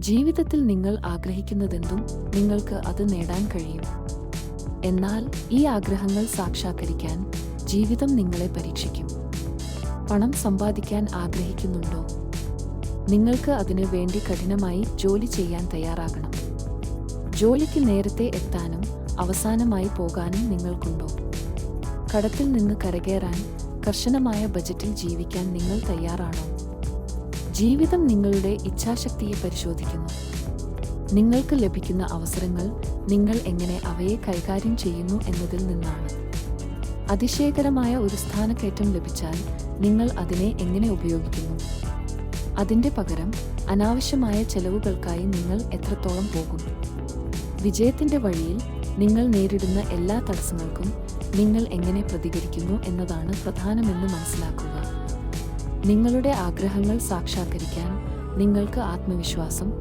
ജീവിതത്തിൽ നിങ്ങൾ ആഗ്രഹിക്കുന്നതെന്തും നിങ്ങൾക്ക് അത് നേടാൻ കഴിയും. എന്നാൽ ഈ ആഗ്രഹങ്ങൾ സാക്ഷാത്കരിക്കാൻ ജീവിതം നിങ്ങളെ പരീക്ഷിക്കും. പണം സമ്പാദിക്കാൻ ആഗ്രഹിക്കുന്നുണ്ടോ? നിങ്ങൾക്ക് അതിനു വേണ്ടി കഠിനമായി ജോലി ചെയ്യാൻ തയ്യാറാകണം. ജോലിക്ക് നേരത്തെ എത്താനും അവസാനമായി പോകാനും നിങ്ങൾക്കുണ്ടോ? കടത്തിൽ നിന്ന് കരകയറാൻ കർശനമായ ബജറ്റിൽ ജീവിക്കാൻ നിങ്ങൾ തയ്യാറാണോ? ജീവിതം നിങ്ങളുടെ ഇച്ഛാശക്തിയെ പരിശോധിക്കുന്നു. നിങ്ങൾക്ക് ലഭിക്കുന്ന അവസരങ്ങൾ നിങ്ങൾ എങ്ങനെ അവയെ കൈകാര്യം ചെയ്യുന്നു എന്നതിൽ നിന്നാണ്. അതിശയകരമായ ഒരു സ്ഥാനക്കയറ്റം ലഭിച്ചാൽ നിങ്ങൾ അതിനെ എങ്ങനെ ഉപയോഗിക്കുന്നു? അതിന്റെ പകരം അനാവശ്യമായ ചെലവുകൾക്കായി നിങ്ങൾ എത്രത്തോളം പോകും? വിജയത്തിന്റെ വഴിയിൽ നിങ്ങൾ നേരിടുന്ന എല്ലാ തടസ്സങ്ങൾക്കും നിങ്ങൾ എങ്ങനെ പ്രതികരിക്കുന്നു എന്നതാണ് പ്രധാനമെന്ന് മനസ്സിലാക്കുക. നിങ്ങളുടെ ആഗ്രഹങ്ങൾ സാക്ഷാത്കരിക്കാൻ നിങ്ങൾക്ക് ആത്മവിശ്വാസം